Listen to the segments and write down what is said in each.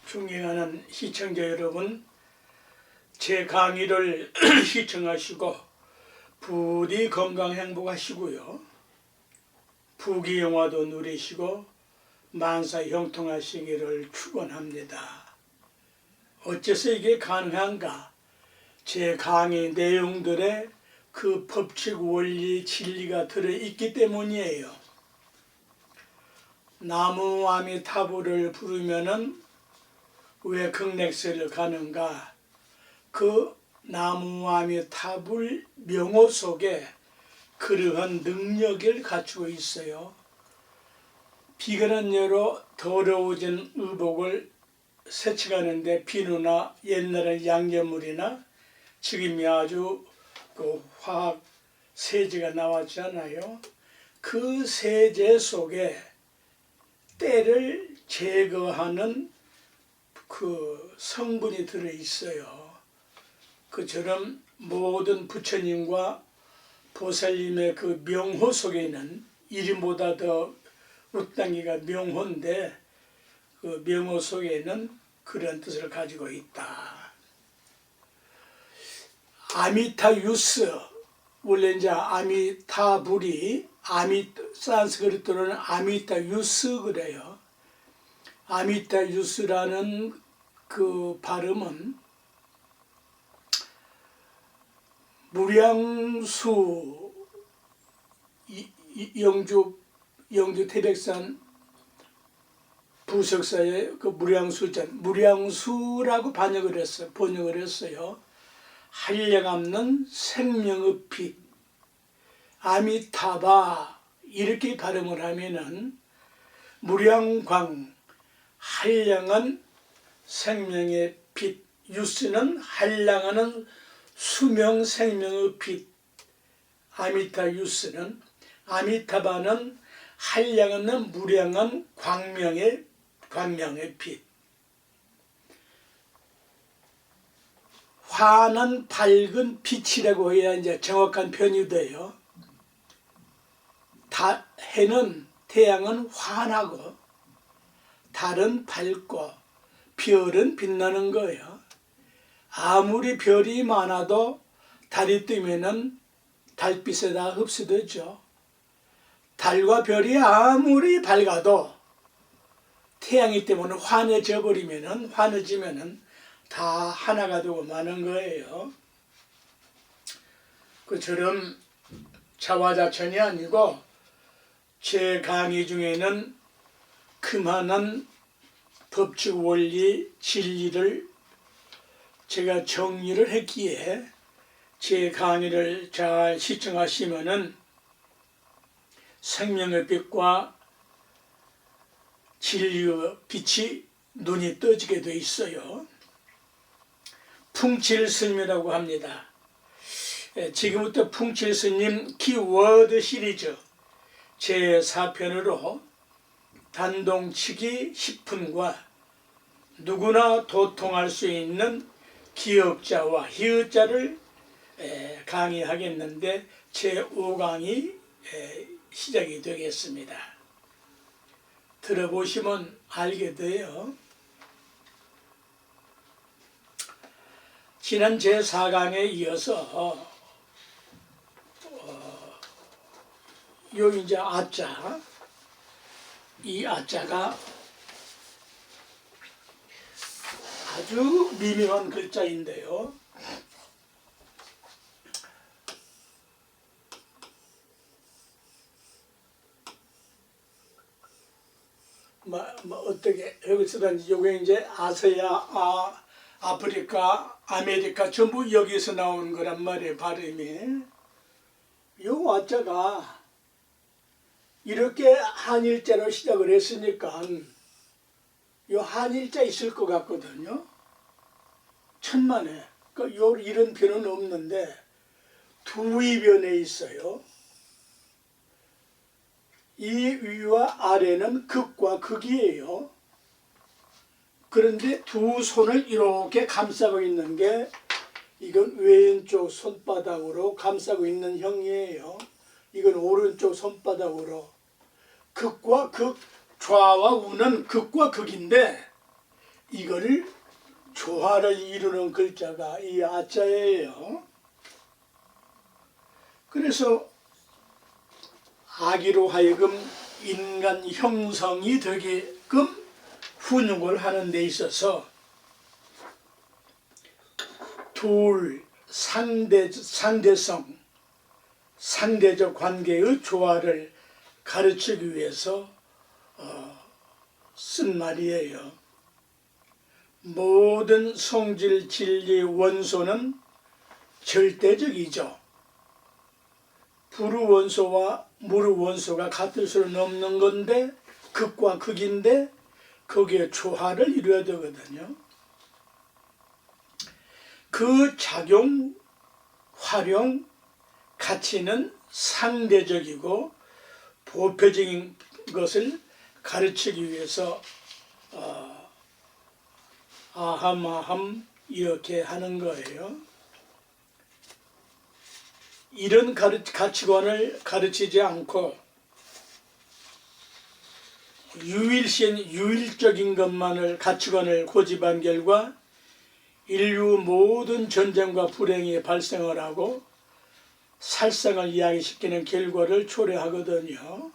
존경하는 시청자 여러분, 제 강의를 시청하시고 부디 건강 행복하시고요. 부귀영화도 누리시고 만사 형통하시기를 축원합니다. 어째서 이게 가능한가? 제 강의 내용들에 그 법칙, 원리, 진리가 들어있기 때문이에요. 나무 아미타불을 부르면은 왜 극락세를 가는가? 그 나무 아미타불 명호 속에 그러한 능력을 갖추고 있어요. 비근한 여로 더러워진 의복을 세척하는데 비누나 옛날에 양념물이나 지금이 아주 그 화학 세제가 나왔잖아요. 그 세제 속에 때를 제거하는 그 성분이 들어 있어요. 그처럼 모든 부처님과 보살님의 그 명호 속에는 이름보다 더 웃당기가 명호인데 그 명호 속에는 그런 뜻을 가지고 있다. 아미타유스, 원래 이제 아미타불이 산스크리트로는 아미타유스 그래요. 아미타유스라는 그 발음은 무량수 영주 태백산 부석사의 그 무량수라고 번역을 했어요. 한량없는 생명의 빛, 아미타바 이렇게 발음을 하면은 무량광, 한량한 생명의 빛, 유스는 한량하는 수명 생명의 빛, 아미타 유스는 아미타바는 한량하는 무량한 광명의 빛. 환한 밝은 빛이라고 해야 이제 정확한 표현이 돼요. 태양은 환하고 달은 밝고 별은 빛나는 거예요. 아무리 별이 많아도 달이 뜨면은 달빛에 다 흡수되죠. 달과 별이 아무리 밝아도 태양이 때문에 환해지면은 다 하나가 되고 마는 거예요. 그처럼 자화자찬이 아니고 제 강의 중에는 그만한 법칙, 원리, 진리를 제가 정리를 했기에 제 강의를 잘 시청하시면은 생명의 빛과 진리의 빛이 눈이 떠지게 돼 있어요. 풍칠스님이라고 합니다. 지금부터 풍칠스님 키워드 시리즈 제4편으로 단동치기 10분과 누구나 도통할 수 있는 기역자와 희역자를 강의하겠는데 제5강이 시작이 되겠습니다. 들어보시면 알게 돼요. 지난 제4강에 이어서 요 이제 아자, 이 아자가 아주 미묘한 글자인데요. 어떻게 여기서든지 요게 이제 아시아, 아프리카, 아메리카 전부 여기서 나온 거란 말이에요. 발음이. 요 아자가 이렇게 한일자로 시작을 했으니까 요 한일자 있을 것 같거든요. 천만에. 그러니까 이런 변은 없는데 두의 변에 있어요. 이 위와 아래는 극과 극이에요. 그런데 두 손을 이렇게 감싸고 있는 게 이건 왼쪽 손바닥으로 감싸고 있는 형이에요. 이건 오른쪽 손바닥으로. 극과 극, 좌와 우는 극과 극인데 이거를 조화를 이루는 글자가 이 아자예요. 그래서 아기로 하여금 인간 형성이 되게끔 훈육을 하는 데 있어서 둘 상대성, 상대적 관계의 조화를 가르치기 위해서 쓴 말이에요. 모든 성질, 진리, 원소는 절대적이죠. 불우원소와 무르원소가 같을 수는 없는 건데 극과 극인데 거기에 조화를 이루어야 되거든요. 그 작용, 활용, 가치는 상대적이고 보편적인 것을 가르치기 위해서 아함 이렇게 하는 거예요. 이런 가치관을 가르치지 않고 유일적인 것만을 가치관을 고집한 결과 인류 모든 전쟁과 불행이 발생을 하고 살상을 이야기시키는 결과를 초래하거든요.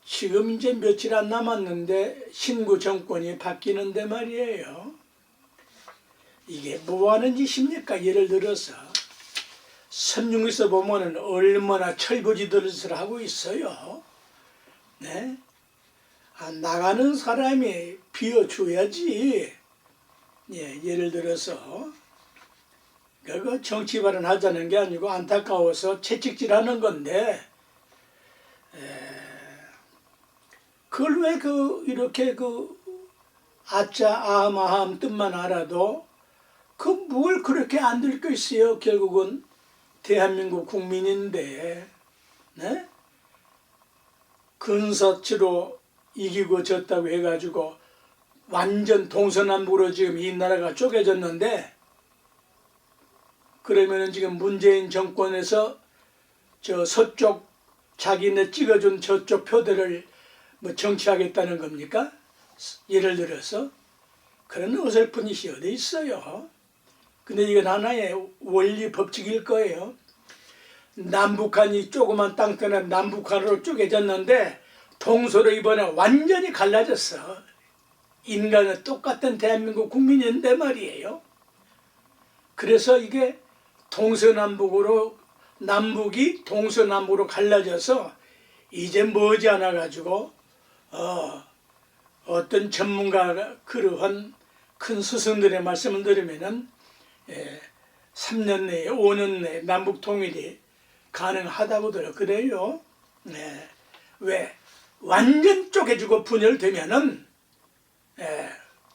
지금 이제 며칠 안 남았는데 신구 정권이 바뀌는데 말이에요. 이게 뭐 하는 짓입니까? 예를 들어서 선중에서 보면은 얼마나 철부지들을 하고 있어요. 네? 나가는 사람이 비워줘야지. 예, 예를 들어서 그거 정치 발언하자는 게 아니고 안타까워서 채찍질하는 건데 그걸 왜 이렇게 아짜 아함 뜻만 알아도 뭘 그렇게 안 들겠어요. 결국은 대한민국 국민인데, 네? 근사치로 이기고 졌다고 해가지고 완전 동서남북으로 지금 이 나라가 쪼개졌는데, 그러면은 지금 문재인 정권에서 저 서쪽 자기네 찍어준 저쪽 표들을 뭐 정치하겠다는 겁니까? 예를 들어서 그런 어설픈 짓이 어디 있어요. 근데 이건 하나의 원리 법칙일 거예요. 남북한이 조그만 땅 때문에 남북한으로 쪼개졌는데 동서로 이번에 완전히 갈라졌어. 인간은 똑같은 대한민국 국민인데 말이에요. 그래서 이게 동서남북으로 남북이 동서남북으로 갈라져서 이제 머지않아 가지고 어떤 전문가가 그러한 큰 스승들의 말씀을 들으면은 3년 내에 5년 내에 남북 통일이 가능하다고들 그래요. 네. 왜 완전 쪼개지고 분열되면은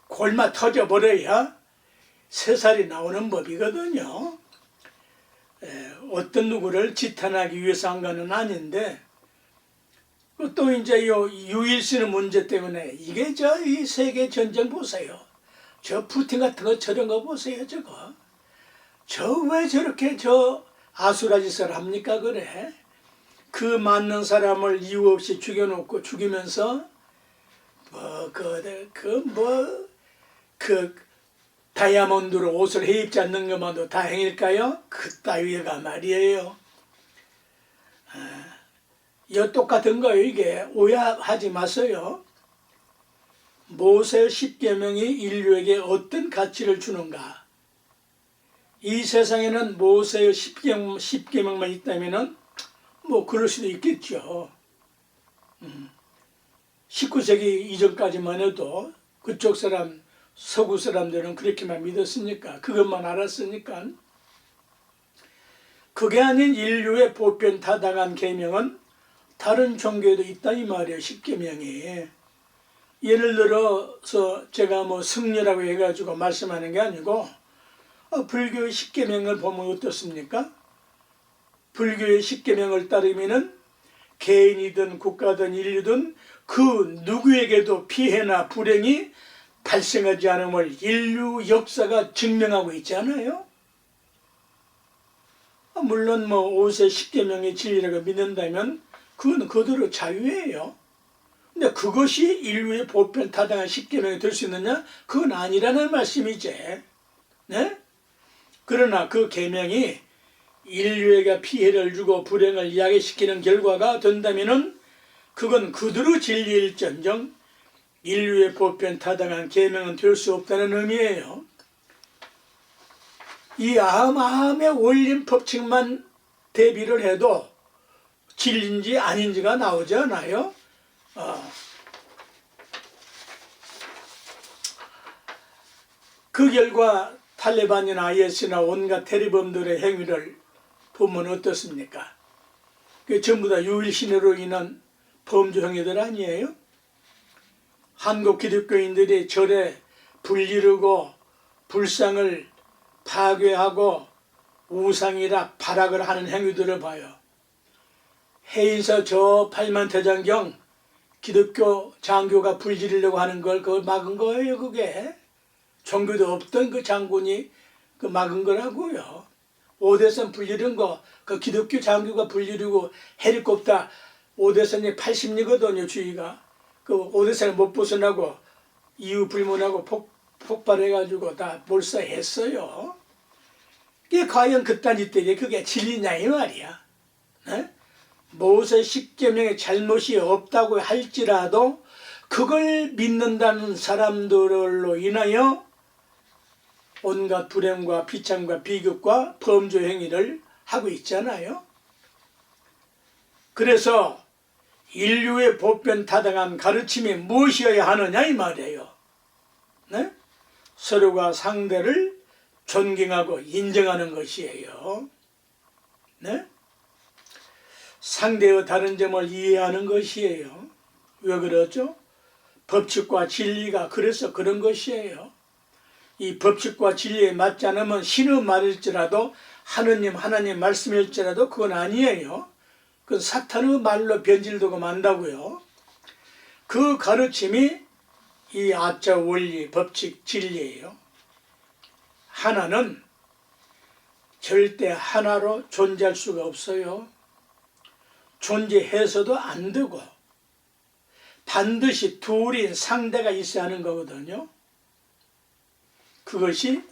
골마 터져버려야 새살이 나오는 법이거든요. 어떤 누구를 지탄하기 위해서 한 거는 아닌데 또 이제 요 유일신의 문제 때문에 이게 이 세계 전쟁 보세요. 저 푸틴 같은 거 저런 거 보세요. 저거 저 왜 저렇게 아수라 짓을 합니까? 그래 그 맞는 사람을 이유 없이 죽여놓고 죽이면서 다이아몬드로 옷을 해입지 않는 것만도 다행일까요? 그따위가 말이에요. 이 똑같은 거예요. 이게 오해하지 마세요. 모세 10계명이 인류에게 어떤 가치를 주는가? 이 세상에는 모세의 10계명만 있다면은 뭐 그럴 수도 있겠죠. 19세기 이전까지만 해도 그쪽 사람 서구 사람들은 그렇게만 믿었으니까 그것만 알았으니까 그게 아닌 인류의 보편 타당한 계명은 다른 종교에도 있다 이 말이에요. 10계명이 예를 들어서 제가 뭐 승려라고 해가지고 말씀하는 게 아니고 불교의 10계명을 보면 어떻습니까? 불교의 10계명을 따르면은 개인이든 국가든 인류든 그 누구에게도 피해나 불행이 발생하지 않음을 인류 역사가 증명하고 있잖아요. 물론 뭐 5세 10계명의 진리라고 믿는다면 그건 그대로 자유예요. 근데 그것이 인류의 보편 타당한 십계명이 될 수 있느냐? 그건 아니라는 말씀이지. 네? 그러나 그 계명이 인류에게 피해를 주고 불행을 이야기시키는 결과가 된다면은 그건 그대로 진리일전정 인류의 보편 타당한 계명은 될 수 없다는 의미예요. 이 아함의 원림 법칙만 대비를 해도 진리인지 아닌지가 나오지 않아요? 그 결과 탈레반이나 IS나 온갖 테러범들의 행위를 보면 어떻습니까? 그게 전부 다 유일신으로 인한 범죄 행위들 아니에요? 한국 기독교인들이 절에 불 지르고 불상을 파괴하고 우상이라 발악을 하는 행위들을 봐요. 해인사 저 8만 대장경 기독교 장교가 불 지르려고 하는 걸 그걸 막은 거예요. 그게 종교도 없던 그 장군이 그 막은 거라고요. 오대산 불 지른 거 그 기독교 장교가 불 지르고 헬리콥터 오대산이 80리거든요. 주위가 그 오대산을 못 벗어나고 이유 불문하고 폭발해가지고 다 몰살했어요. 이게 과연 그딴 짓들이 그게 진리냐 이 말이야. 네? 모세 십계명에 잘못이 없다고 할지라도 그걸 믿는다는 사람들로 인하여 온갖 불행과 비참과 비극과 범죄 행위를 하고 있잖아요. 그래서 인류의 보편 타당한 가르침이 무엇이어야 하느냐 이 말이에요. 네? 서로가 상대를 존경하고 인정하는 것이에요. 네? 상대의 다른 점을 이해하는 것이에요. 왜 그러죠? 법칙과 진리가 그래서 그런 것이에요. 이 법칙과 진리에 맞지 않으면 신의 말일지라도 하나님 말씀일지라도 그건 아니에요. 그건 사탄의 말로 변질되고 만다고요. 그 가르침이 이 아짜 원리, 법칙, 진리예요. 하나는 절대 하나로 존재할 수가 없어요. 존재해서도 안 되고 반드시 둘인 상대가 있어야 하는 거거든요. 그것이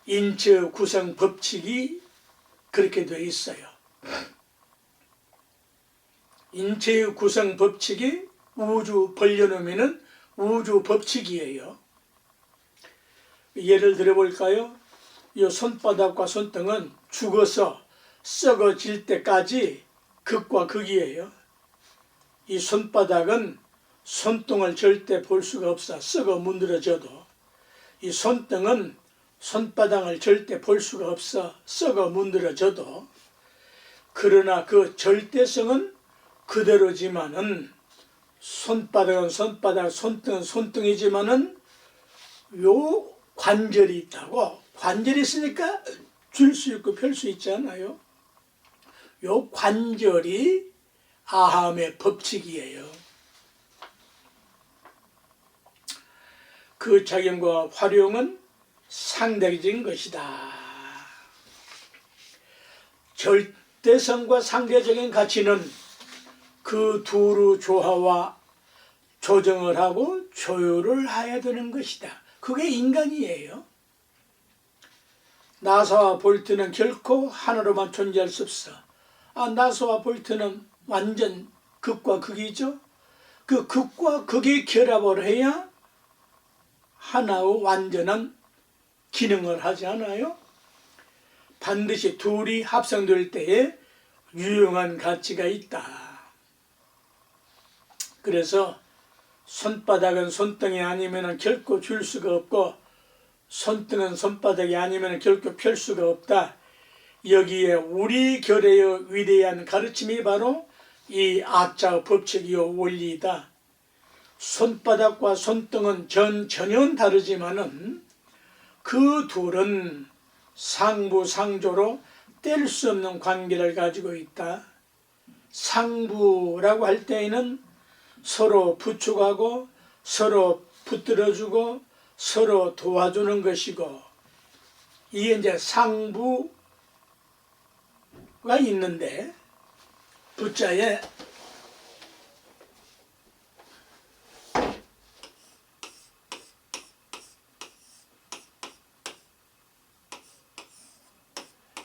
인체 구성 법칙이 그렇게 되어 있어요. 인체의 구성 법칙이 우주 벌려놓으면 우주 법칙이에요. 예를 들어볼까요? 이 손바닥과 손등은 죽어서 썩어질 때까지 극과 극이에요. 이 손바닥은 손등을 절대 볼 수가 없어. 썩어 문드러져도. 이 손등은 손바닥을 절대 볼 수가 없어. 썩어 문드러져도. 그러나 그 절대성은 그대로지만은 손바닥은 손바닥, 손등은 손등이지만은 요 관절이 있다고. 관절이 있으니까 줄 수 있고 펼 수 있잖아요. 요 관절이 아함의 법칙이에요. 그 작용과 활용은 상대적인 것이다. 절대성과 상대적인 가치는 그 둘의 조화와 조정을 하고 조율을 해야 되는 것이다. 그게 인간이에요. 나사와 볼트는 결코 하나로만 존재할 수 없어. 나사와 볼트는 완전 극과 극이죠. 그 극과 극의 결합을 해야 하나의 완전한 기능을 하지 않아요? 반드시 둘이 합성될 때에 유용한 가치가 있다. 그래서 손바닥은 손등이 아니면 결코 줄 수가 없고 손등은 손바닥이 아니면 결코 펼 수가 없다. 여기에 우리 결의 위대한 가르침이 바로 이 아짜 법칙이요 원리이다. 손바닥과 손등은 전혀 다르지만은 그 둘은 상부상조로 뗄 수 없는 관계를 가지고 있다. 상부라고 할 때에는 서로 부축하고 서로 붙들어주고 서로 도와주는 것이고, 이게 이제 상부가 있는데, 부자에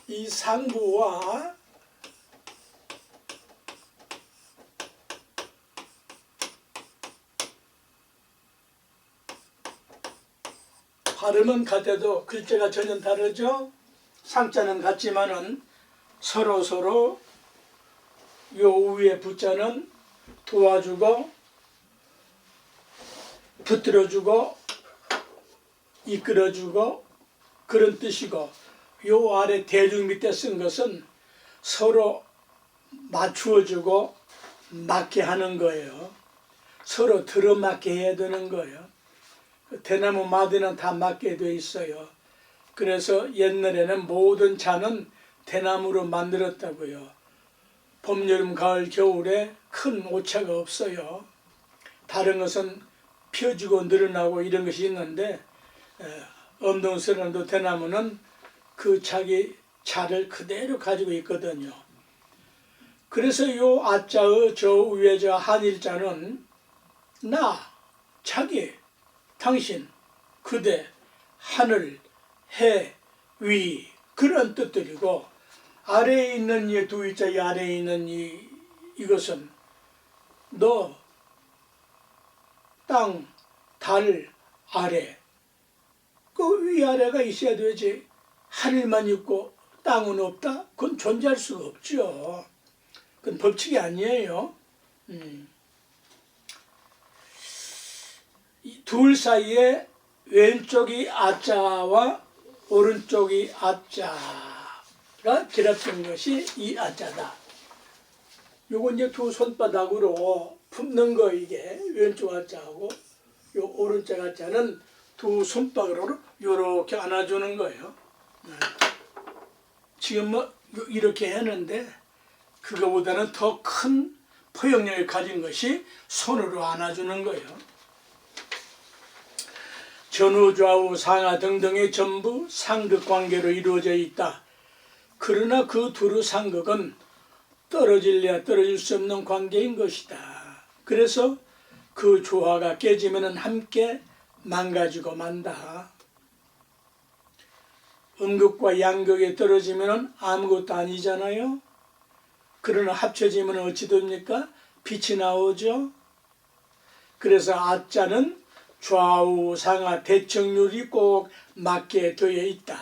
이 상부와 발음은 같아도 글자가 전혀 다르죠. 상자는 같지만은 서로 요 위에 부자는 도와주고 붙들어주고 이끌어주고 그런 뜻이고, 요 아래 대중 밑에 쓴 것은 서로 맞추어주고 맞게 하는 거예요. 서로 들어맞게 해야 되는 거예요. 대나무 마디는 다 맞게 돼 있어요. 그래서 옛날에는 모든 잔은 대나무로 만들었다고요. 봄, 여름, 가을, 겨울에 큰 오차가 없어요. 다른 것은 펴지고 늘어나고 이런 것이 있는데 엄동스러운도 대나무는 그 자기 자를 그대로 가지고 있거든요. 그래서 요 아자의 저 위에 저 한일자는 나, 자기, 당신, 그대, 하늘, 해, 위 그런 뜻들이고, 아래에 있는 이 두 글자, 이 아래에 있는 이것은 너, 땅, 달, 아래, 그 위아래가 있어야 되지. 하늘만 있고 땅은 없다? 그건 존재할 수가 없죠. 그건 법칙이 아니에요. 둘 사이에 왼쪽이 아자와 오른쪽이 아자가 결합된 것이 이 아자다. 요건 이제 두 손바닥으로 품는 거, 이게 왼쪽 아자하고 요 오른쪽 아자는 두 손바닥으로 요렇게 안아주는 거예요. 지금 뭐 이렇게 했는데 그거보다는 더 큰 포용력을 가진 것이 손으로 안아주는 거예요. 전후, 좌우, 상하 등등의 전부 상극 관계로 이루어져 있다. 그러나 그 두루 상극은 떨어질래야 떨어질 수 없는 관계인 것이다. 그래서 그 조화가 깨지면 함께 망가지고 만다. 음극과 양극이 떨어지면 아무것도 아니잖아요. 그러나 합쳐지면 어찌 됩니까? 빛이 나오죠. 그래서 아자는 좌우 상하 대척률이 꼭 맞게 되어 있다.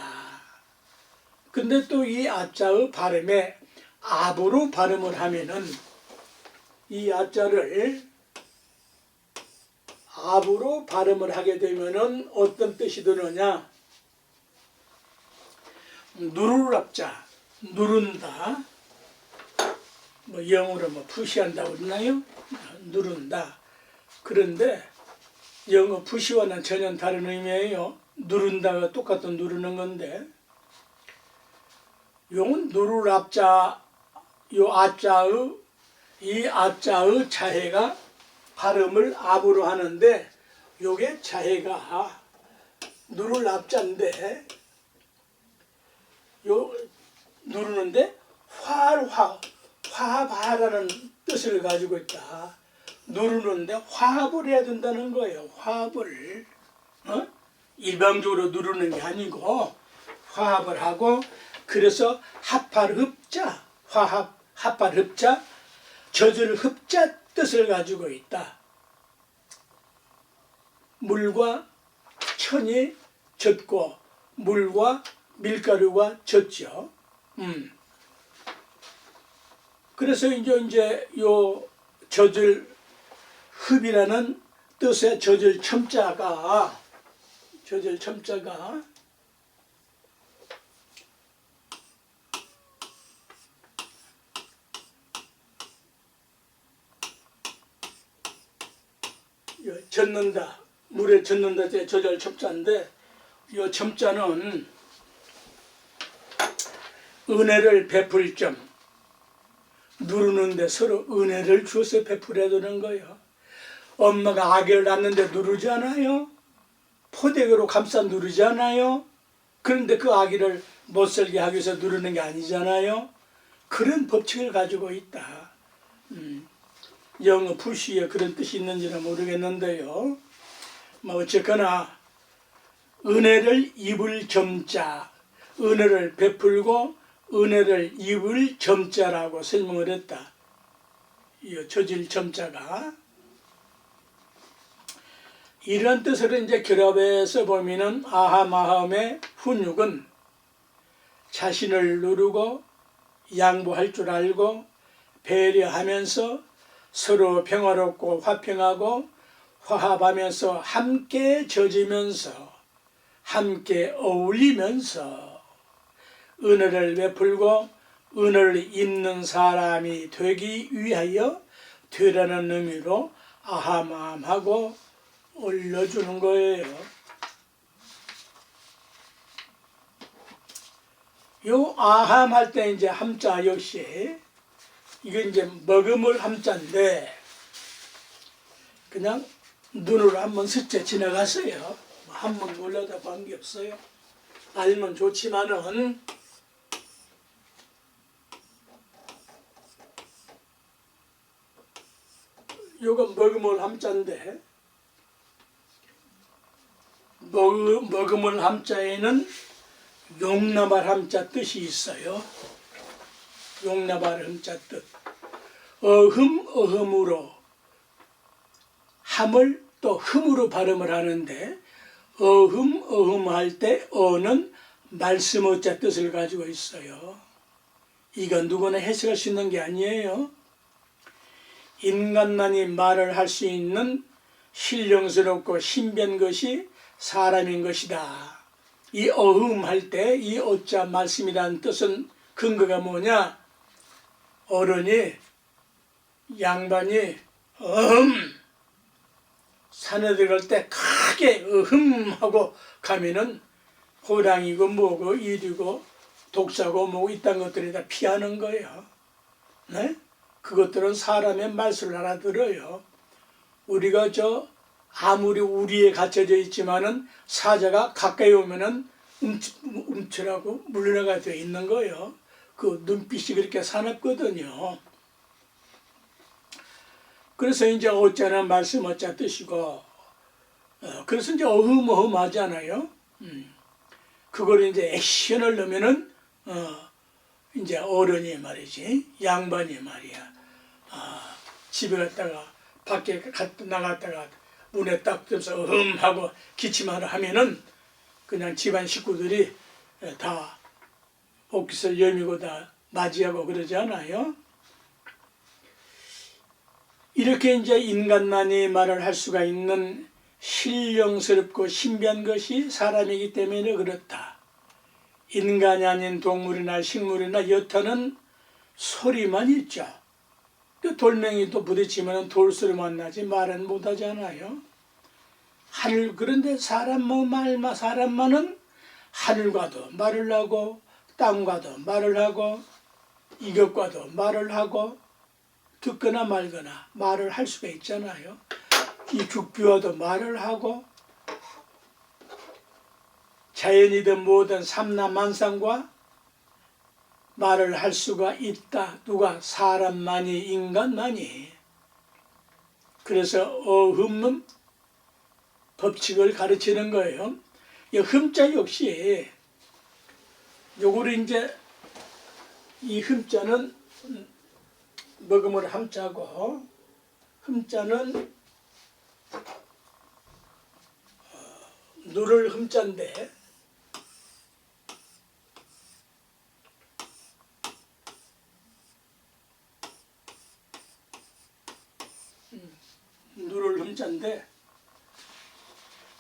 근데 또 이 아자의 발음에 압으로 발음을 하면은, 이 아자를 압으로 발음을 하게 되면은 어떤 뜻이 드느냐? 누를 압자, 누른다. 뭐 영어로 뭐 푸시한다고 그러나요? 누른다. 그런데 영어 푸시와는 전혀 다른 의미예요. 누른다가 똑같은 누르는 건데, 용은 누를 압자, 요 아자의 이 아자의 자해가 발음을 압으로 하는데, 요게 자해가 누를 압자인데, 요 누르는데 화합하라는 뜻을 가지고 있다. 누르는데 화합을 해야 된다는 거예요. 화합을. 일방적으로 누르는 게 아니고 화합을 하고, 그래서 합할 흡자, 화합, 합할 흡자, 젖을 흡자 뜻을 가지고 있다. 물과 천이 젖고 물과 밀가루가 젖죠. 그래서 이제 요 젖을 흡이라는 뜻의 젖을 첨자가 젖는다, 물에 젖는다 때 젖을 첨자인데, 이 첨자는 은혜를 베풀 점, 누르는데 서로 은혜를 주어서 베풀어야 되는 거예요. 엄마가 아기를 낳는데 누르지 않아요? 포대로 감싸 누르지 않아요? 그런데 그 아기를 못살게 하기 위해서 누르는 게 아니잖아요. 그런 법칙을 가지고 있다. 영어 푸시에 그런 뜻이 있는지는 모르겠는데요. 뭐 어쨌거나 은혜를 입을 점자, 은혜를 베풀고 은혜를 입을 점자라고 설명을 했다. 이 저질 점자가. 이런 뜻으로 이제 결합해서 보면은 아하마함의 훈육은 자신을 누르고 양보할 줄 알고 배려하면서 서로 평화롭고 화평하고 화합하면서 함께 젖으면서 함께 어울리면서 은혜를 베풀고 은혜를 입는 사람이 되기 위하여 되라는 의미로 아하마함하고 올려주는 거예요. 요 아함 할 때 이제 함자 역시 이게 이제 먹음을 함자인데 그냥 눈으로 한번 스쳐 지나갔어요. 한번 몰라도 관계없어요. 알면 좋지만은 요건 먹음을 함자인데 먹음을 함자에는 용납할 함자 뜻이 있어요. 용납할 함자 뜻. 어흠으로 함을 또 흠으로 발음을 하는데 어흠할 때 어는 말씀 어자 뜻을 가지고 있어요. 이건 누구나 해석할 수 있는 게 아니에요. 인간만이 말을 할 수 있는 신령스럽고 신비한 것이 사람인 것이다. 이 어흠할 때 이 어자 말씀이라는 뜻은 근거가 뭐냐? 어른이 양반이 산에 들어갈 때 크게 하고 가면은 호랑이고 뭐고 일이고 독사고 뭐고 이딴 것들이 다 피하는 거예요. 네? 그것들은 사람의 말씀을 알아들어요. 우리가 아무리 우리에 갇혀져 있지만은 사자가 가까이 오면은 움츠라고 물러나가 되어 있는 거예요. 그 눈빛이 그렇게 사납거든요. 그래서 이제 어자는 말씀 어자 뜻이고, 그래서 이제 어흠하잖아요. 그걸 이제 액션을 넣으면은, 이제 어른이 말이지, 양반이 말이야. 집에 갔다가, 밖에 나갔다가, 문에 딱 들어서 하고 기침하러 하면은, 그냥 집안 식구들이 다 옷깃을 여미고 다 맞이하고 그러지 않아요? 이렇게 이제 인간만이 말을 할 수가 있는 신령스럽고 신비한 것이 사람이기 때문에 그렇다. 인간이 아닌 동물이나 식물이나 여타는 소리만 있죠. 그 돌멩이도 부딪히면 돌소리만 나지 말은 못하잖아요. 그런데 사람만은 하늘과도 말을 하고 땅과도 말을 하고 이것과도 말을 하고 듣거나 말거나 말을 할 수가 있잖아요. 이 죽비와도 말을 하고 자연이든 뭐든 삼라만상과 말을 할 수가 있다. 누가? 사람만이, 인간만이. 그래서 어흠은 법칙을 가르치는 거예요. 이 흠자 역시 요거를 이제 이 흠자는 먹음을 함자고 흠자는 누를 흠자인데 누를 흠자인데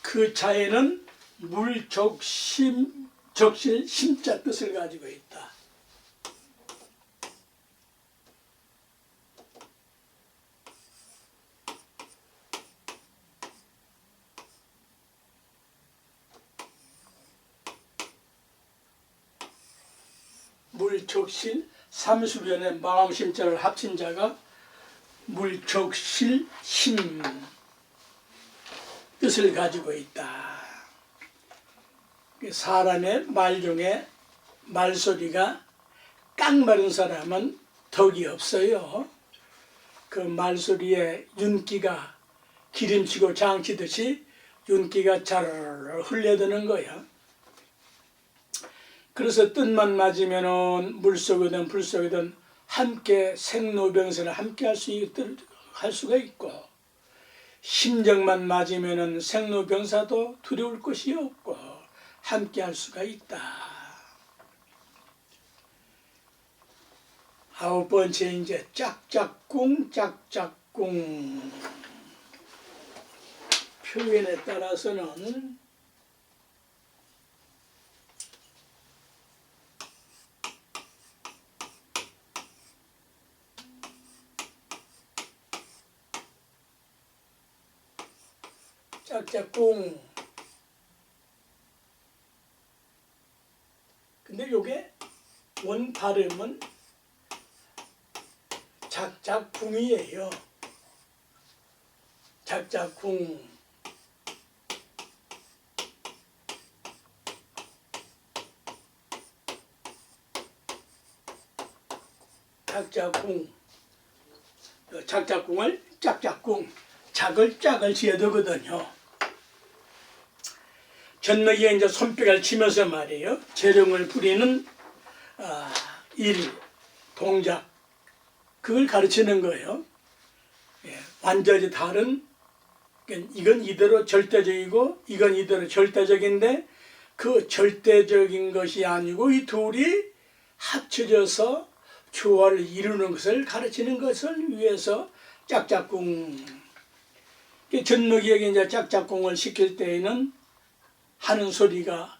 그 자에는 물적심 적실 심자 뜻을 가지고 있다. 물적실 삼수변의 마음심자를 합친 자가 물적실 심 뜻을 가지고 있다. 사람의 말 중에 말소리가 깡마른 사람은 덕이 없어요. 그 말소리에 윤기가 기름치고 장치듯이 윤기가 잘 흘려드는 거야. 그래서 뜻만 맞으면은 물속이든 불속이든 함께 생로병사를 함께 할 수가 있고, 심정만 맞으면은 생로병사도 두려울 것이 없고 함께 할 수가 있다. 9번째 이제 짝짝꿍 짝짝꿍. 표현에 따라서는 짝짝꿍. 근데 요게 원 발음은 작작궁이에요. 작작궁. 작작궁. 작작궁을 짝짝궁. 작을 짝을 지어야 되거든요. 전너기에 이제 손뼉을 치면서 말이에요. 재령을 부리는 일, 동작, 그걸 가르치는 거예요. 예, 완전히 다른, 이건 이대로 절대적이고 이건 이대로 절대적인데 그 절대적인 것이 아니고 이 둘이 합쳐져서 조화를 이루는 것을 가르치는 것을 위해서 짝짝꿍. 전너기에게 이제 짝짝꿍을 시킬 때에는 하는 소리가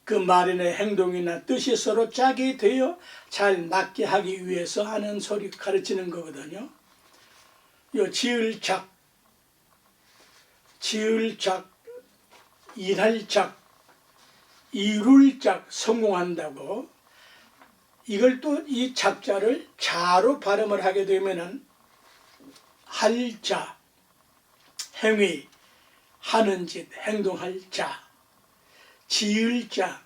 그 말이나 행동이나 뜻이 서로 짝이 되어 잘 맞게 하기 위해서 하는 소리 가르치는 거거든요. 요 지을작, 일할작, 이룰작, 성공한다고, 이걸 또 이 작자를 자로 발음을 하게 되면은 할자, 행위, 하는 짓, 행동할 자, 지을 자,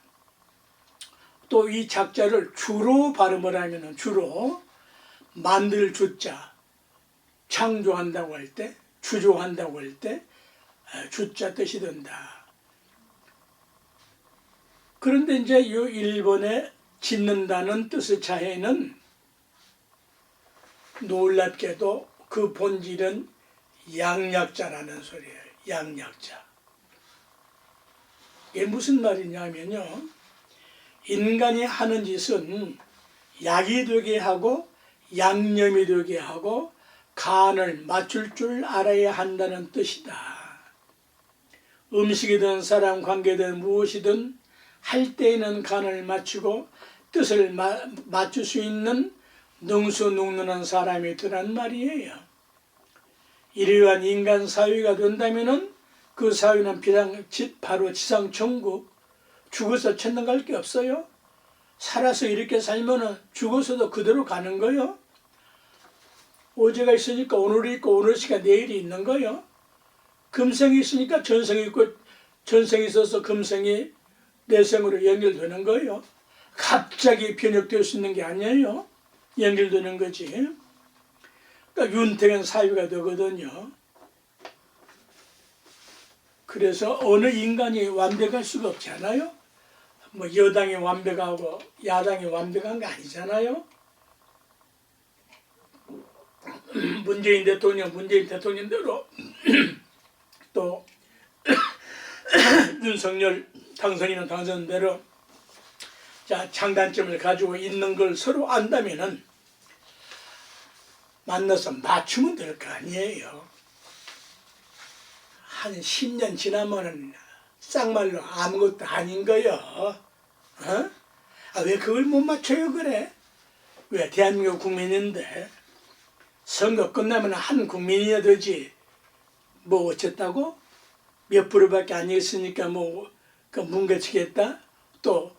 또 이 작자를 주로 발음을 하면은 주로 만들 주자, 창조한다고 할 때, 주조한다고 할 때 주자 뜻이 된다. 그런데 이제 이 일본에 짓는다는 뜻의 차이는 놀랍게도 그 본질은 양약자라는 소리예요. 양약자. 이게 무슨 말이냐면요, 인간이 하는 짓은 약이 되게 하고 양념이 되게 하고 간을 맞출 줄 알아야 한다는 뜻이다. 음식이든 사람 관계든 무엇이든 할 때에는 간을 맞추고 뜻을 맞출 수 있는 능수능란한 사람이 되란 말이에요. 이러한 인간 사회가 된다면은 그 사회는 바로 지상천국, 죽어서 천당 갈 게 없어요. 살아서 이렇게 살면은 죽어서도 그대로 가는 거요. 어제가 있으니까 오늘이 있고 오늘 시가 내일이 있는 거요. 금생이 있으니까 전생이 있고 전생이 있어서 금생이 내생으로 연결되는 거예요. 갑자기 변혁될 수 있는 게 아니에요. 연결되는 거지. 그러니까 윤택한 사유가 되거든요. 그래서 어느 인간이 완벽할 수가 없잖아요. 뭐 여당이 완벽하고 야당이 완벽한 게 아니잖아요. 문재인 대통령대로 또 윤석열 당선인은 당선대로 자 장단점을 가지고 있는 걸 서로 안다면은 만나서 맞추면 될 거 아니에요. 한 10년 지나면은 쌍말로 아무것도 아닌 거요. 왜 그걸 못 맞춰요 그래? 왜 대한민국 국민인데 선거 끝나면 한 국민이야 되지. 뭐 어쨌다고? 몇 프로밖에 안 있으니까 뭐 그 뭉개치겠다. 또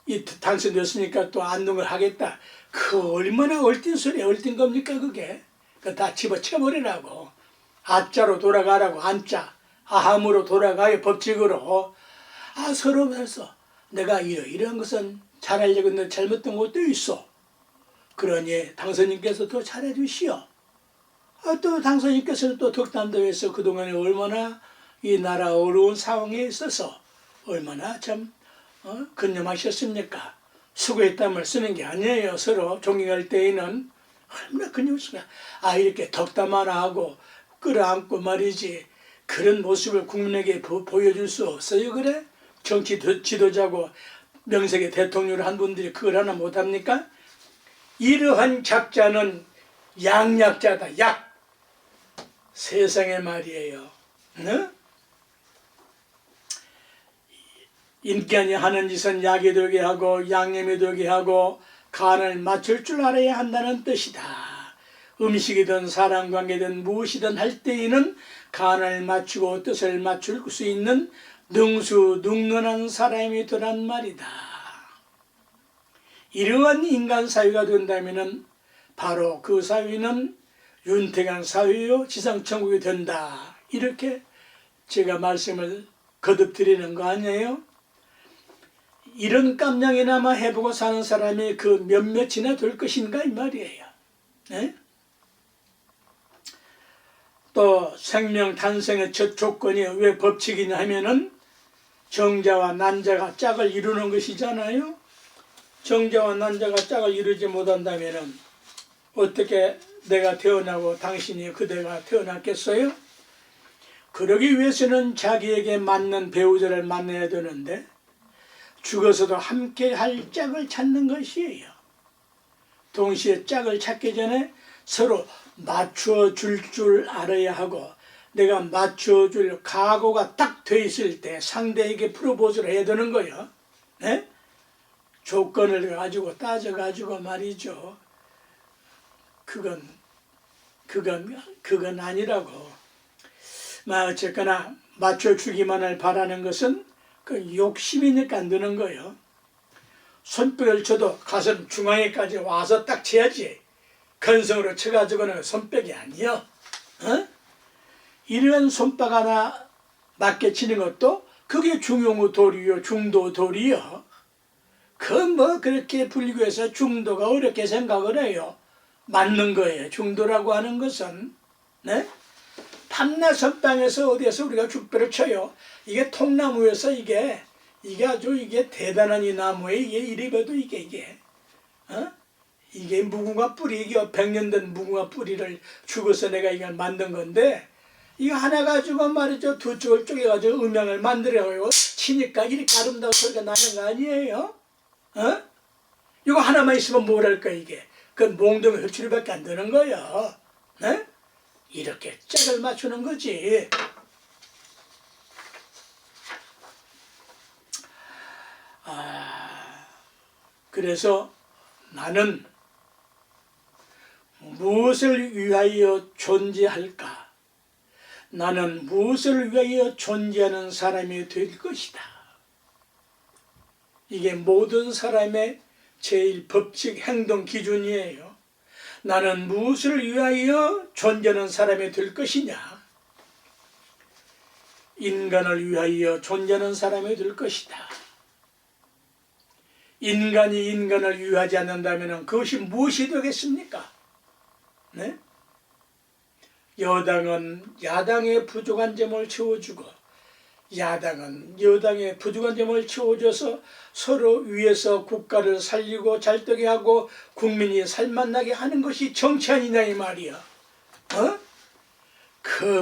이 당선됐으니까 또 안동을 하겠다. 그 얼마나 얼띤 소리, 얼띤 겁니까 그게? 그 다 집어쳐버리라고. 아자로 돌아가라고. 안자. 아함으로 돌아가요 법칙으로. 서로 해서 내가 이런 것은 잘하려고 했는데 잘못된 것도 있어. 그러니 당선인께서 더 잘해주시오. 또 당선인께서는 또 덕담대회에서 그동안에 얼마나 이 나라 어려운 상황에 있어서 얼마나 참 근념하셨습니까? 수고의 땀을 쓰는 게 아니에요. 서로 존경할 때에는 얼마나 근념하십니까? 이렇게 덕담 하나 하고 끌어안고 말이지, 그런 모습을 국민에게 보여줄 수 없어요. 그래? 정치 지도자고 명색의 대통령을 한 분들이 그걸 하나 못합니까? 이러한 작자는 양약자다. 약. 세상의 말이에요. 네? 인간이 하는 짓은 약이 되게 하고 양념이 되게 하고 간을 맞출 줄 알아야 한다는 뜻이다. 음식이든 사람관계든 무엇이든 할 때에는 간을 맞추고 뜻을 맞출 수 있는 능수능란한 사람이 되란 말이다. 이러한 인간 사회가 된다면 바로 그 사회는 윤택한 사회요 지상천국이 된다. 이렇게 제가 말씀을 거듭드리는 거 아니에요? 이런 깜냥이나마 해보고 사는 사람이 그 몇몇이나 될 것인가 이 말이에요. 네? 또 생명 탄생의 첫 조건이 왜 법칙이냐 하면은 정자와 난자가 짝을 이루는 것이잖아요. 정자와 난자가 짝을 이루지 못한다면은 어떻게 내가 태어나고 당신이 그대가 태어났겠어요? 그러기 위해서는 자기에게 맞는 배우자를 만나야 되는데 죽어서도 함께 할 짝을 찾는 것이에요. 동시에 짝을 찾기 전에 서로 맞춰 줄 알아야 하고, 내가 맞춰 줄 각오가 딱 돼 있을 때 상대에게 프로포즈를 해야 되는 거예요. 네? 조건을 가지고 따져가지고 말이죠. 그건 아니라고. 어쨌거나 맞춰주기만을 바라는 것은 그 욕심이니까 안 되는 거예요. 손뼉을 쳐도 가슴 중앙에까지 와서 딱 쳐야지. 건성으로 쳐가지고는 손뼉이 아니요. 이런 손뼉 하나 맞게 치는 것도 그게 중용도리요, 중도도리요. 그렇게 불교에서 중도가 어렵게 생각을 해요. 맞는 거예요. 중도라고 하는 것은. 네? 밤낮 선방에서 어디에서 우리가 죽배를 쳐요. 이게 통나무에서 이게 아주 대단한 이 나무에 이리 봐도 이게 무궁화 뿌리, 이게 100년 된 무궁화 뿌리를 죽어서 내가 이걸 만든 건데, 이거 하나 가지고 말이죠. 두 쪽을 쪼개가지고 음향을 만들어요. 치니까 이렇게 아름다운 소리가 나는 거 아니에요? 이거 하나만 있으면 뭐랄까 이게. 그건 몽둥이 흡출이밖에 안 되는 거예요. 네? 이렇게 짝을 맞추는 거지. 그래서 나는 무엇을 위하여 존재할까? 나는 무엇을 위하여 존재하는 사람이 될 것이다. 이게 모든 사람의 제일 법칙 행동 기준이에요. 나는 무엇을 위하여 존재하는 사람이 될 것이냐? 인간을 위하여 존재하는 사람이 될 것이다. 인간이 인간을 위하지 않는다면 그것이 무엇이 되겠습니까? 네? 여당은 야당의 부족한 점을 채워주고, 야당은 여당의 부족한 점을 채워줘서 서로 위에서 국가를 살리고 잘되게 하고 국민이 살맛나게 하는 것이 정치 아니냐 이 말이야.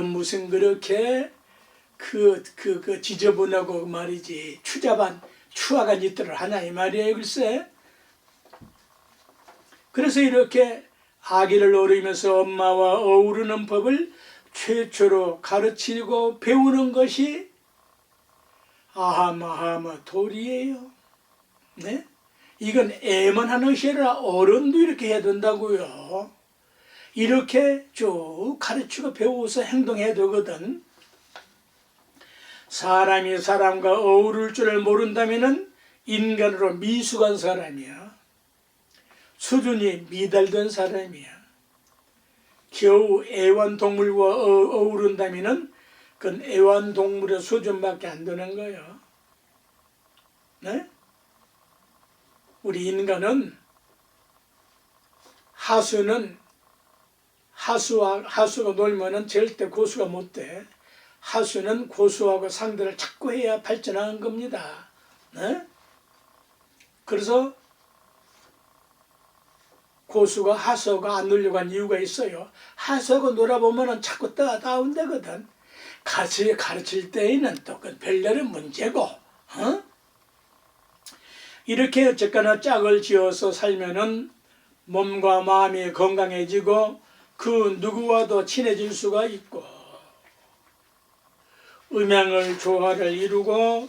무슨 그렇게 지저분하고 말이지 추악한 짓들을 하냐 이 말이에요. 글쎄. 그래서 이렇게 아기를 어리면서 엄마와 어우르는 법을 최초로 가르치고 배우는 것이 아하마하마 도리예요. 네? 이건 애만 하는 것이 아니라 어른도 이렇게 해야 된다고요. 이렇게 쭉 가르치고 배워서 행동해야 되거든. 사람이 사람과 어우를 줄을 모른다면 인간으로 미숙한 사람이야. 수준이 미달된 사람이야. 겨우 애완동물과 어우른다면 그건 애완동물의 수준밖에 안 되는 거예요. 네? 우리 인간은 하수가 놀면은 절대 고수가 못 돼. 하수는 고수하고 상대를 자꾸 해야 발전하는 겁니다. 네? 그래서 고수가 하수하고 안 놀려고 한 이유가 있어요. 하수하고 놀아보면 자꾸 다운되거든. 같이 가르칠 때에는 또 그 별다른 문제고, 이렇게 어쨌거나 짝을 지어서 살면은 몸과 마음이 건강해지고 그 누구와도 친해질 수가 있고 음양을 조화를 이루고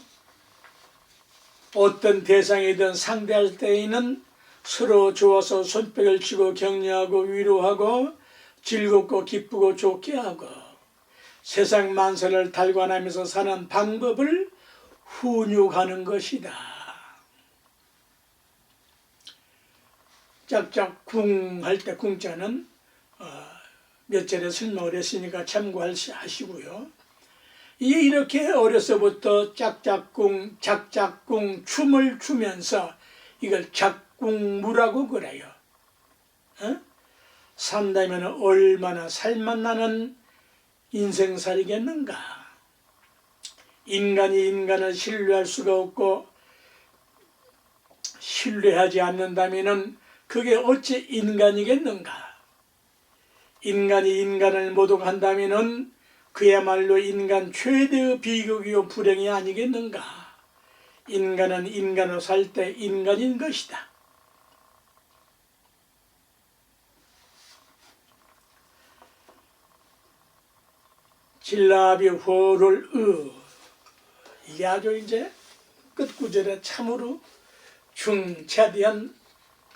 어떤 대상이든 상대할 때에는 서로 좋아서 손뼉을 치고 격려하고 위로하고 즐겁고 기쁘고 좋게 하고 세상 만사를 달관하면서 사는 방법을 훈육하는 것이다. 짝짝궁 할 때 궁자는 몇 절에 설명을 했으니까 참고하시고요. 이렇게 어려서부터 짝짝궁, 작짝궁 춤을 추면서 이걸 작궁무라고 그래요. 산다면 얼마나 살맛나는 인생살이겠는가. 인간이 인간을 신뢰할 수가 없고 신뢰하지 않는다면 그게 어찌 인간이겠는가. 인간이 인간을 모독한다면 그야말로 인간 최대의 비극이요 불행이 아니겠는가. 인간은 인간으로 살 때 인간인 것이다. 진라비 호를 이게 아주 이제 끝구절에 참으로 중차대한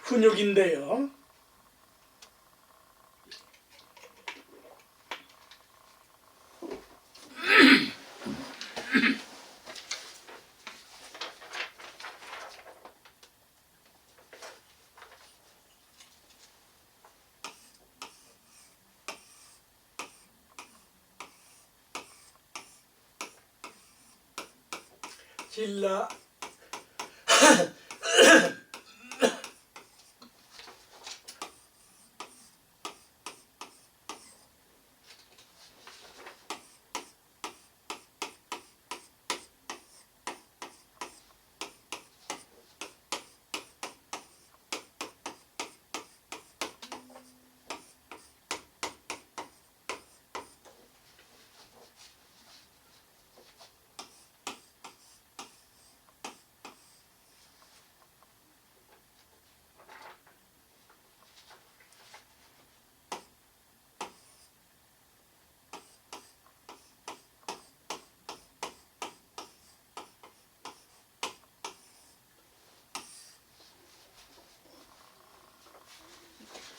훈육인데요. 진라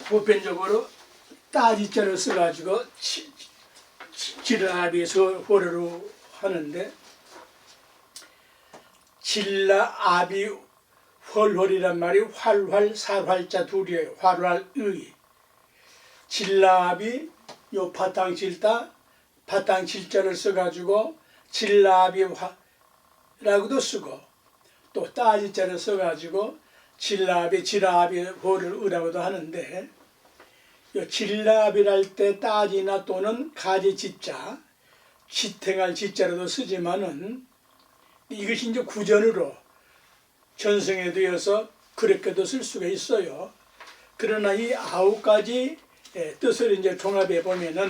보편적으로 따지자를 써가지고 진라아비에서 호로로 하는데 진라아비 헐헐이란 말이 활활 살활자 둘이에요. 활활의 진라아비 요 바탕칠자 써가지고 진라아비라고도 쓰고 또 따지자를 써가지고 지라아비 호를 의라고도 하는데 요 진라아비랄 때 따지나 또는 가지 지자 지탱할 지자로도 쓰지만은 이것이 이제 구전으로 전승에 되어서 그렇게도 쓸 수가 있어요. 그러나 이 9가지 뜻을 이제 종합해 보면은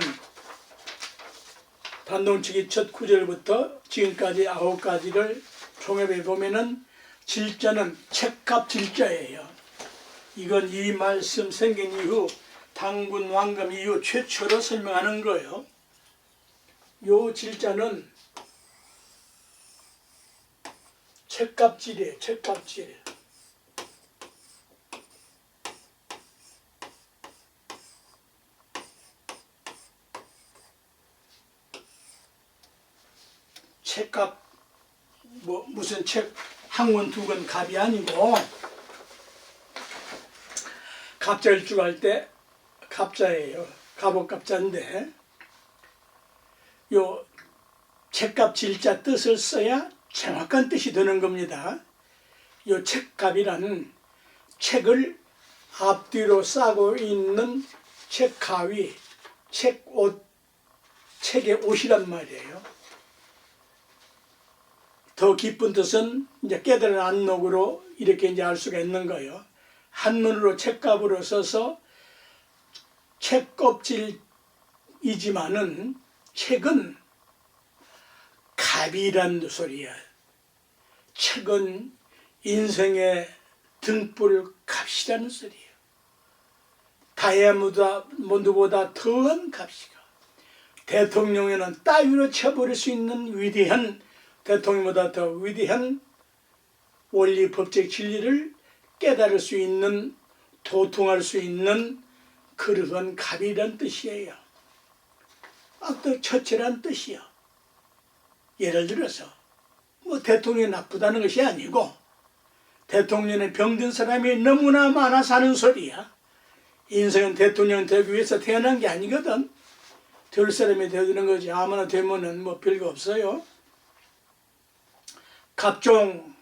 단동치기 첫 구절부터 지금까지 9가지를 종합해 보면은 질자는 책갑 질자예요. 이건 이 말씀 생긴 이후 당군 왕금 이후 최초로 설명하는 거예요. 요 질자는 책갑질이에요. 책갑질. 책갑 뭐 무슨 책 학문 두건 갑이 아니고 갑자일주할 때 갑자예요. 갑옷갑자인데 요 책갑 질자 뜻을 써야 정확한 뜻이 되는 겁니다. 요 책갑이라는 책을 앞뒤로 싸고 있는 책가위, 책옷, 책의 옷이란 말이에요. 더 깊은 뜻은 이제 깨달은 안목으로 이렇게 이제 알 수가 있는 거예요. 한문으로 책값으로 써서 책껍질이지만은 책은 값이란 소리야. 책은 인생의 등불 값이라는 소리예요. 다이아몬드보다 더한 값이가. 대통령에는 따위로 쳐버릴 수 있는 위대한, 대통령보다 더 위대한 원리, 법칙, 진리를 깨달을 수 있는, 도통할 수 있는 그러한 값이란 뜻이에요. 또 처체란 뜻이요. 예를 들어서 뭐 대통령이 나쁘다는 것이 아니고 대통령의 병든 사람이 너무나 많아서 하는 소리야. 인생은 대통령 되기 위해서 태어난 게 아니거든. 될 사람이 되는 거지. 아무나 되면은 뭐 별거 없어요. 갑종,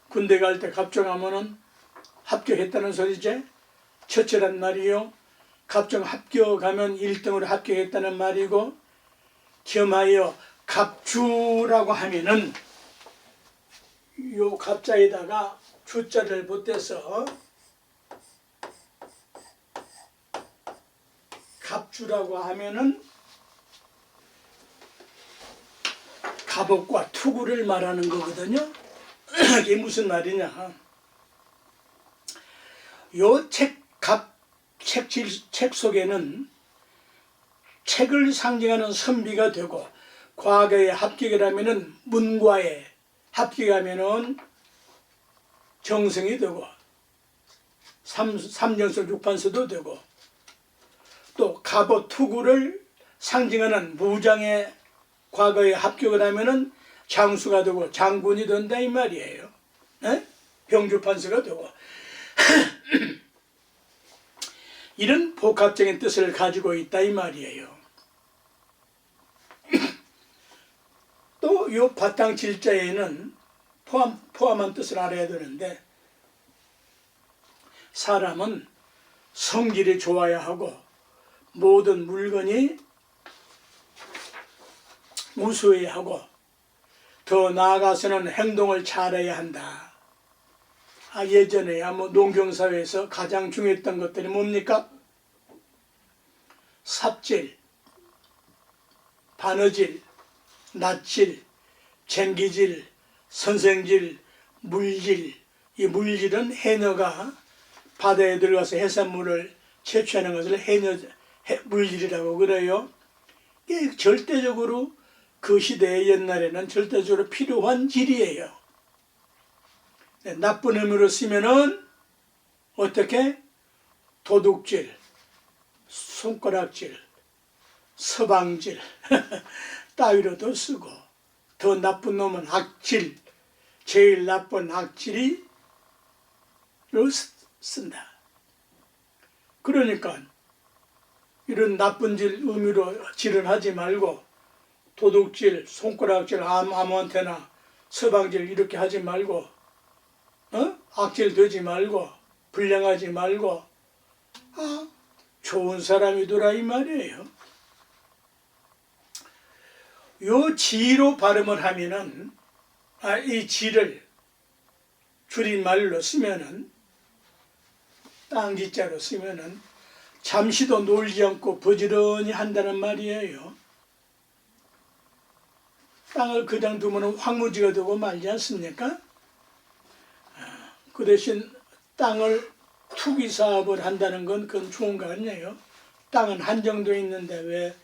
군대 갈 때 갑종하면은 합격했다는 소리지. 처체란 말이요. 갑종 합격하면 1등으로 합격했다는 말이고, 겸하여 갑주라고 하면은 요 갑자에다가 주자를 보태서 갑주라고 하면은 갑옷과 투구를 말하는 거거든요. 이게 무슨 말이냐? 요 책 속에는 책을 상징하는 선비가 되고, 과거에 합격이라면은 문과에 합격하면은 정성이 되고, 삼정성 육판서도 되고, 또 갑옷 투구를 상징하는 무장에 과거에 합격을 하면은 장수가 되고 장군이 된다 이 말이에요. 에? 병주판서가 되고 이런 복합적인 뜻을 가지고 있다 이 말이에요. 또 이 바탕 질자에는 포함한 뜻을 알아야 되는데, 사람은 성질이 좋아야 하고 모든 물건이 우수해야 하고 더 나아가서는 행동을 잘해야 한다. 예전에야 뭐 농경사회에서 가장 중요했던 것들이 뭡니까? 삽질, 바느질, 낫질, 쟁기질, 선생질, 물질. 이 물질은 해녀가 바다에 들어가서 해산물을 채취하는 것을 물질이라고 그래요. 이게 절대적으로 그 시대의 옛날에는 절대적으로 필요한 질이에요. 나쁜 의미로 쓰면은 어떻게? 도둑질, 손가락질, 서방질 따위로도 쓰고, 더 나쁜 놈은 악질, 제일 나쁜 악질이로 쓴다. 그러니까 이런 나쁜 의미로 질을 하지 말고 도둑질, 손가락질 아무한테나 서방질 이렇게 하지 말고, 악질 되지 말고 불량하지 말고 좋은 사람이더라 이 말이에요. 요 지로 발음을 하면은 이 지를 줄임말로 쓰면은 땅지자로 쓰면은 잠시도 놀지 않고 부지런히 한다는 말이에요. 땅을 그냥 두면 황무지가 되고 말지 않습니까? 그 대신 땅을 투기 사업을 한다는 건 그건 좋은 거 아니에요. 땅은 한정되어 있는데 왜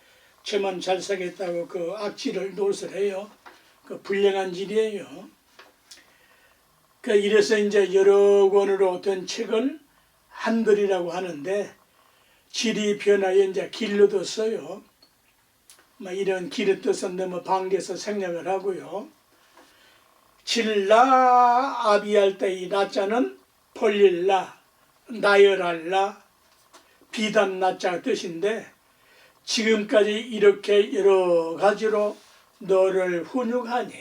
쟤만 잘 사겠다고 그 악질을 노릇해요. 그 불량한 질이에요. 이래서 이제 여러 권으로 된 책을 한글이라고 하는데, 질이 변하여 이제 길로도 써요. 이런 길의 뜻은 너무 방대해서 생략을 하고요. 질라 아비할 때 이 나자는 벌릴라, 나열할라, 비단 나자 뜻인데, 지금까지 이렇게 여러 가지로 너를 훈육하니,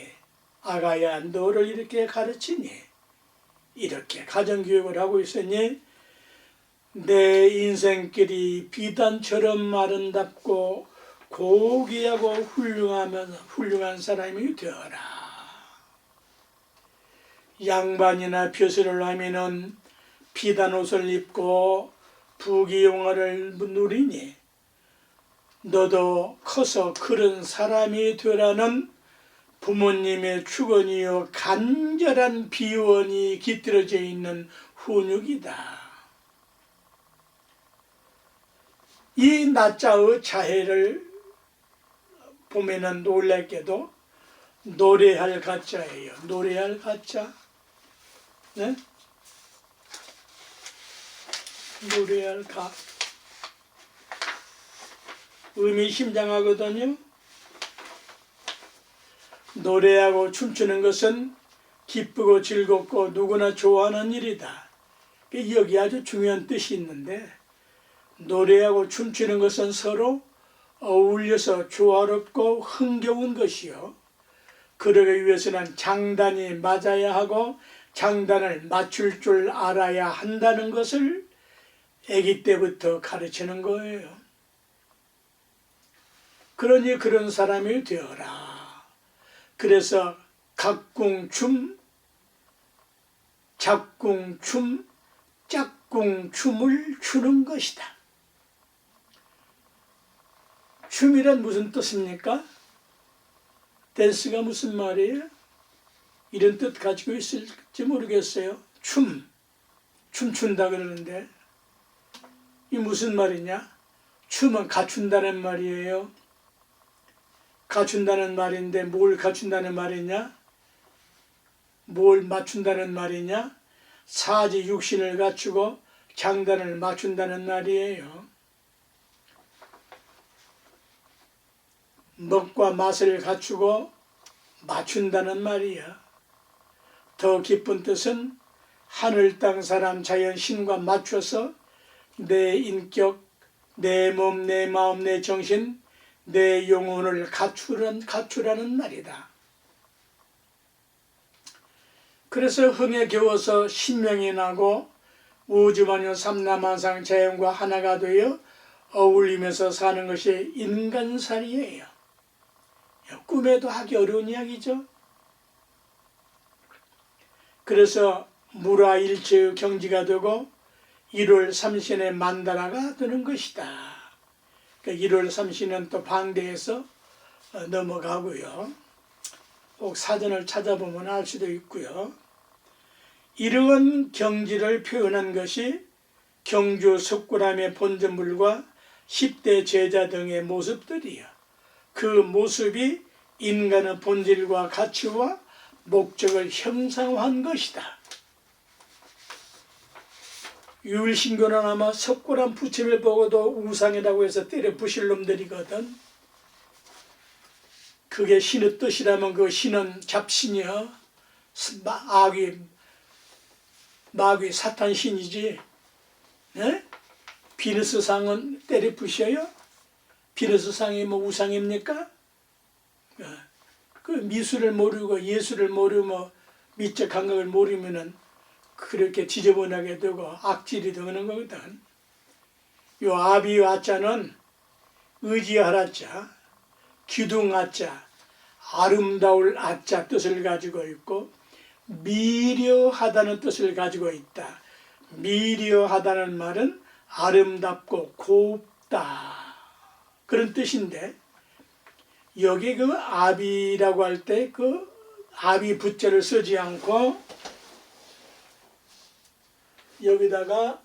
아가야 너를 이렇게 가르치니, 이렇게 가정교육을 하고 있으니 내 인생길이 비단처럼 아름답고 고귀하고 훌륭한 사람이 되어라. 양반이나 벼슬을 하면은 비단 옷을 입고 부귀영화를 누리니 너도 커서 그런 사람이 되라는 부모님의 축원이요 간절한 비원이 깃들어져 있는 훈육이다. 이 나자의 자해를 보면은 놀랍게도 노래할 가짜예요. 노래할 가짜. 네? 노래할 가. 의미심장하거든요. 노래하고 춤추는 것은 기쁘고 즐겁고 누구나 좋아하는 일이다. 여기 아주 중요한 뜻이 있는데 노래하고 춤추는 것은 서로 어울려서 조화롭고 흥겨운 것이요. 그러기 위해서는 장단이 맞아야 하고 장단을 맞출 줄 알아야 한다는 것을 아기 때부터 가르치는 거예요. 그러니 그런 사람이 되어라. 그래서 각궁춤, 작궁춤, 짝궁춤을 추는 것이다. 춤이란 무슨 뜻입니까? 댄스가 무슨 말이에요? 이런 뜻 가지고 있을지 모르겠어요. 춤춘다 그러는데 이 무슨 말이냐? 춤은 갖춘다는 말이에요. 갖춘다는 말인데 뭘 갖춘다는 말이냐? 뭘 맞춘다는 말이냐? 사지 육신을 갖추고 장단을 맞춘다는 말이에요. 먹과 맛을 갖추고 맞춘다는 말이야. 더 깊은 뜻은 하늘 땅 사람 자연 신과 맞춰서 내 인격, 내 몸, 내 마음, 내 정신, 내 영혼을 갖추라는 말이다. 그래서 흥에 겨워서 신명이 나고 우주만유 삼라만상 자연과 하나가 되어 어울리면서 사는 것이 인간살이에요. 꿈에도 하기 어려운 이야기죠. 그래서 무라일체의 경지가 되고 1월 삼신의 만다라가 되는 것이다. 그러니까 1월 삼신은 또 방대해서 넘어가고요. 꼭 사전을 찾아보면 알 수도 있고요. 이러한 경지를 표현한 것이 경주 석굴암의 본전물과 10대 제자 등의 모습들이요. 그 모습이 인간의 본질과 가치와 목적을 형상화한 것이다. 유일신교는 아마 석굴암 부침을 보고도 우상이라고 해서 때려 부실 놈들이거든. 그게 신의 뜻이라면 그 신은 잡신이여. 마귀 사탄 신이지. 네? 비너스상은 때려 부셔요? 비너스상이 뭐 우상입니까? 그 미술을 모르고 예술을 모르고 미적 감각을 모르면은 그렇게 지저분하게 되고 악질이 되는 거거든. 요 아비 아자는 의지하라 자, 기둥 아자, 아름다울 아자 뜻을 가지고 있고 미려하다는 뜻을 가지고 있다. 미려하다는 말은 아름답고 곱다 그런 뜻인데 여기 그 아비라고 할 때 그 아비 부자를 쓰지 않고 여기다가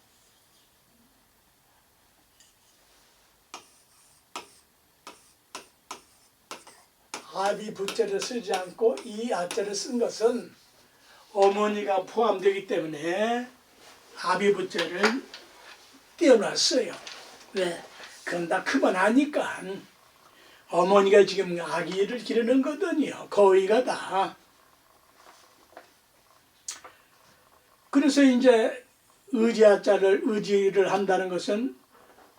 아비 부자를 쓰지 않고 이 아자를 쓴 것은 어머니가 포함되기 때문에 아비 부자를 띄워놨어요. 왜? 그건 다 그만하니까. 어머니가 지금 아기를 기르는 거거든요. 거의가 다. 그래서 이제 의지를 한다는 것은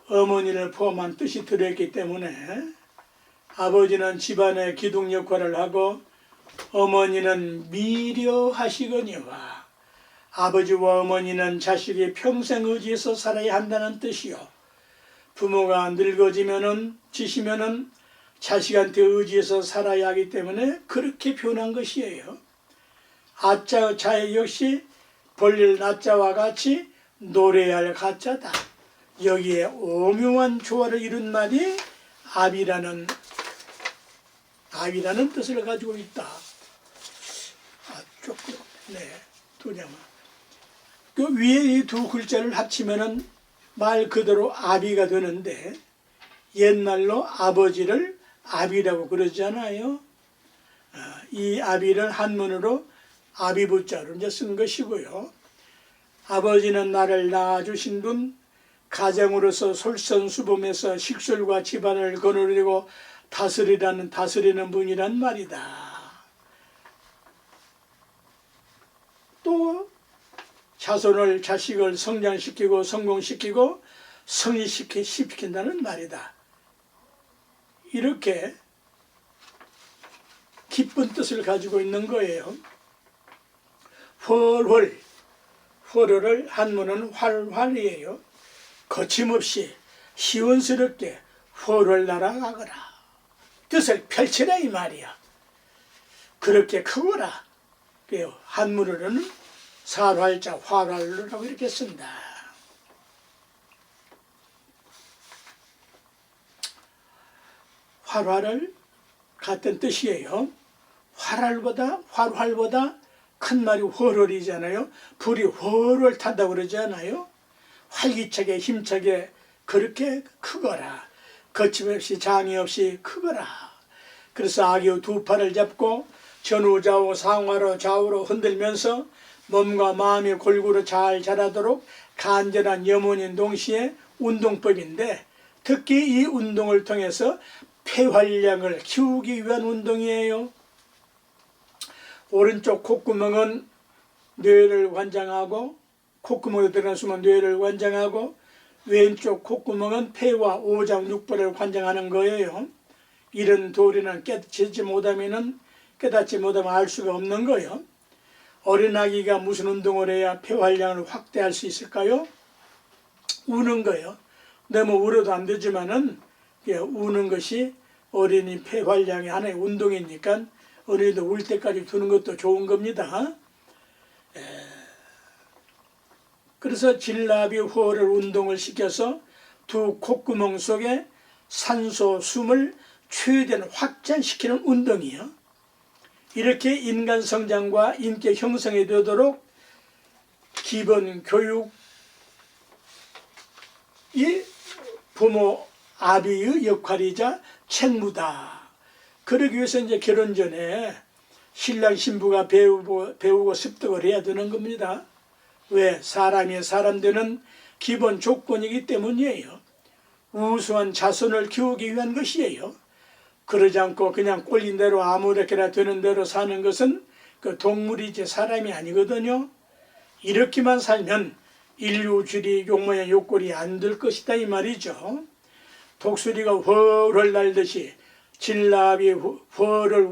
어머니를 포함한 뜻이 들어있기 때문에 아버지는 집안의 기둥 역할을 하고 어머니는 미려하시거니와 아버지와 어머니는 자식이 평생 의지해서 살아야 한다는 뜻이요. 부모가 지시면은 자식한테 의지해서 살아야 하기 때문에 그렇게 표현한 것이에요. 아자의 자에 역시 벌릴 나자와 같이 노래할 가자다. 여기에 오묘한 조화를 이룬 말이 아비라는 뜻을 가지고 있다. 조금 두냐마. 그 위에 이 두 글자를 합치면은 말 그대로 아비가 되는데, 옛날로 아버지를 아비라고 그러잖아요. 이 아비를 한문으로 아비부자로 이제 쓴 것이고요. 아버지는 나를 낳아주신 분, 가정으로서 솔선수범해서 식술과 집안을 거느리고 다스리는 분이란 말이다. 또 자식을 성장시키고 성공시키고 성리시킨다는 말이다. 이렇게 기쁜 뜻을 가지고 있는 거예요. 활활을 한문은 활활이에요. 거침없이 시원스럽게 활활 날아가거라. 뜻을 펼치라 이 말이야. 그렇게 크거라. 한문으로는 살활자 활활로라고 이렇게 쓴다. 활활을 같은 뜻이에요. 활활보다 큰 말이 활활이잖아요. 불이 활활 탄다고 그러지 않아요? 활기차게 힘차게 그렇게 크거라. 거침없이 장애 없이 크거라. 그래서 아기의 두 팔을 잡고 전후좌우 상하로 좌우로 흔들면서 몸과 마음이 골고루 잘 자라도록 간절한 염원인 동시에 운동법인데, 특히 이 운동을 통해서 폐활량을 키우기 위한 운동이에요. 오른쪽 콧구멍은 뇌를 관장하고, 콧구멍에 들어간 숨은 뇌를 관장하고, 왼쪽 콧구멍은 폐와 오장육부를 관장하는 거예요. 이런 도리는 깨닫지 못하면 알 수가 없는 거예요. 어린아기가 무슨 운동을 해야 폐활량을 확대할 수 있을까요? 우는 거예요. 너무 울어도 안 되지만은 우는 것이 어린이 폐활량의 하나의 운동이니까 어린이도 울 때까지 두는 것도 좋은 겁니다. 그래서 진라비 호흡을 운동을 시켜서 두 콧구멍 속에 산소 숨을 최대한 확장시키는 운동이요. 이렇게 인간 성장과 인격 형성이 되도록 기본 교육이 부모 아비의 역할이자 책무다. 그러기 위해서 이제 결혼 전에 신랑 신부가 배우고 습득을 해야 되는 겁니다. 왜? 사람이 사람 되는 기본 조건이기 때문이에요. 우수한 자손을 키우기 위한 것이에요. 그러지 않고 그냥 꼴린 대로 아무렇게나 되는 대로 사는 것은 그 동물이지 사람이 아니거든요. 이렇게만 살면 인류줄이 욕모양 욕골이 안 될 것이다 이 말이죠. 독수리가 훨훨 날듯이 진라비 훨을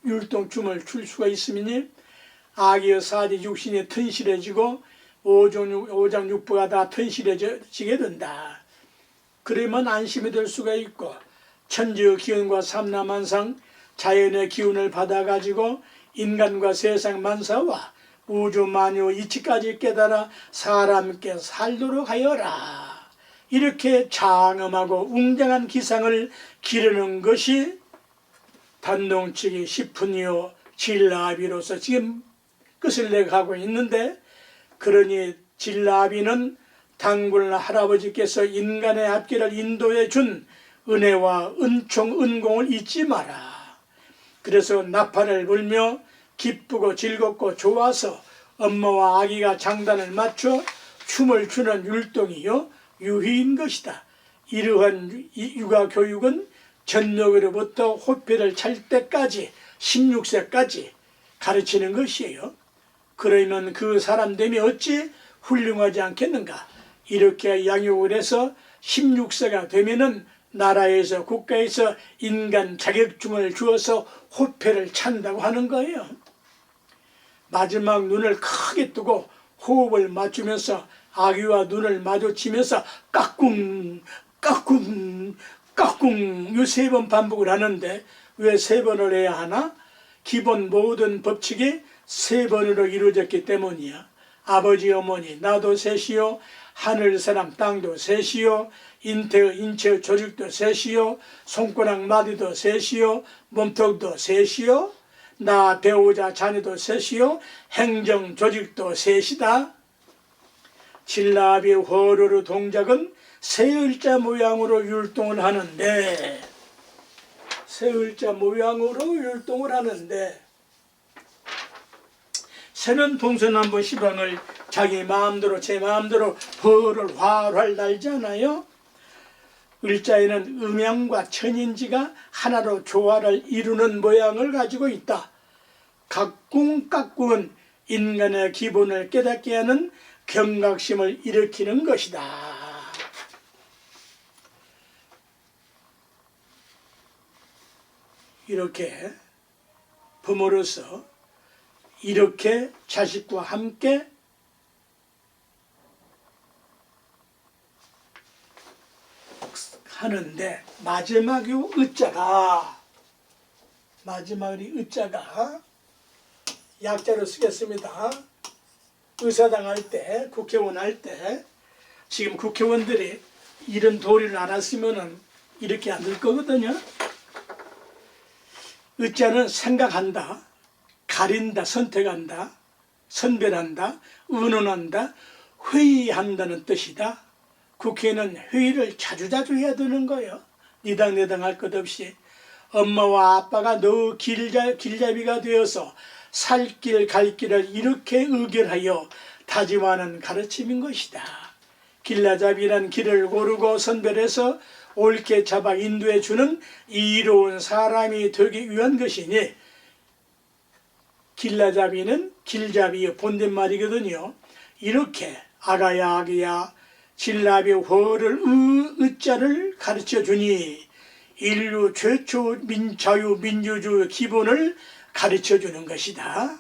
율동춤을 출 수가 있으니 아기의 사지 육신이 튼실해지고 오장육부가 다 튼실해지게 된다. 그러면 안심이 될 수가 있고, 천지의 기운과 삼라만상 자연의 기운을 받아가지고 인간과 세상 만사와 우주 만유 이치까지 깨달아 사람께 살도록 하여라. 이렇게 장엄하고 웅장한 기상을 기르는 것이 단동치기 십훈이요 진라비로서 지금 끝을 내가고 있는데, 그러니 진라비는 단군 할아버지께서 인간의 앞길을 인도해 준 은혜와 은총을 잊지 마라. 그래서 나팔을 불며 기쁘고 즐겁고 좋아서 엄마와 아기가 장단을 맞춰 춤을 추는 율동이요 유희인 것이다. 이러한 육아교육은 전력으로부터 호패를 찰 때까지 16세까지 가르치는 것이에요. 그러면 그 사람됨이 어찌 훌륭하지 않겠는가. 이렇게 양육을 해서 16세가 되면은 나라에서 국가에서 인간 자격증을 주어서 호패를 찬다고 하는 거예요. 마지막 눈을 크게 뜨고 호흡을 맞추면서 아기와 눈을 마주치면서 까꿍 까꿍 까꿍 이 3번 반복을 하는데 왜 3번을 해야 하나? 기본 모든 법칙이 세 번으로 이루어졌기 때문이야. 아버지 어머니 나도 셋이요, 하늘 사람 땅도 셋이요, 인체의 조직도 셋이요, 손가락 마디도 셋이요, 몸통도 셋이요, 나 배우자 자녀도 셋이요, 행정 조직도 셋이다. 진라비 호로로 동작은 세 을자 모양으로 율동을 하는데, 세 을자 모양으로 율동을 하는데, 새는 동서남북 시방을 자기 마음대로 제 마음대로 벌을 활활 날잖아요. 을자에는 음양과 천인지가 하나로 조화를 이루는 모양을 가지고 있다. 각궁깍궁은 인간의 기본을 깨닫게 하는 경각심을 일으키는 것이다. 이렇게 부모로서 이렇게 자식과 함께 하는데, 마지막 으자가 약자로 쓰겠습니다. 의사당 할 때, 국회의원 할 때, 지금 국회의원들이 이런 도리를 알았으면은 이렇게 안 될 거거든요. 의자는 생각한다, 가린다, 선택한다, 선별한다, 의논한다, 회의한다는 뜻이다. 국회는 회의를 자주자주 해야 되는 거예요. 니당 내당 할 것 없이 엄마와 아빠가 너 길잡이가 되어서 살 길 갈 길을 이렇게 의결하여 다짐하는 가르침인 것이다. 길라잡이란 길을 고르고 선별해서 옳게 잡아 인도해 주는 이로운 사람이 되기 위한 것이니, 길라잡이는 길잡이의 본댓말이거든요. 이렇게 아가야 아기야 진라비 허를 의자를 가르쳐 주니 인류 최초 자유민주주의 기본을 가르쳐 주는 것이다.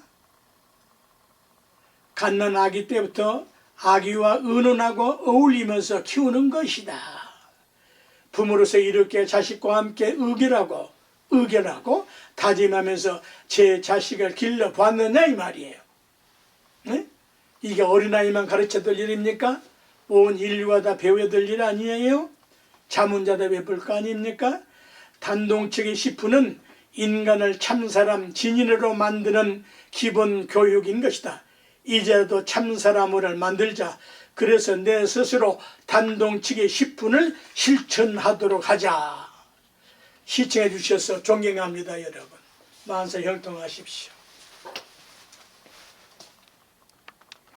갓난 아기 때부터 아기와 의논하고 어울리면서 키우는 것이다. 부모로서 이렇게 자식과 함께 의결하고 다짐하면서 제 자식을 길러봤느냐 이 말이에요. 네? 이게 어린아이만 가르쳐줄 일입니까? 온 인류가 다 배워야 될 일 아니에요? 자문자도 배울 거 아닙니까? 단동측의 시푸는 인간을 참사람 진인으로 만드는 기본 교육인 것이다. 이제라도 참사람을 만들자. 그래서 내 스스로 단동측의 시푼을 실천하도록 하자. 시청해 주셔서 존경합니다, 여러분. 만사 형통하십시오.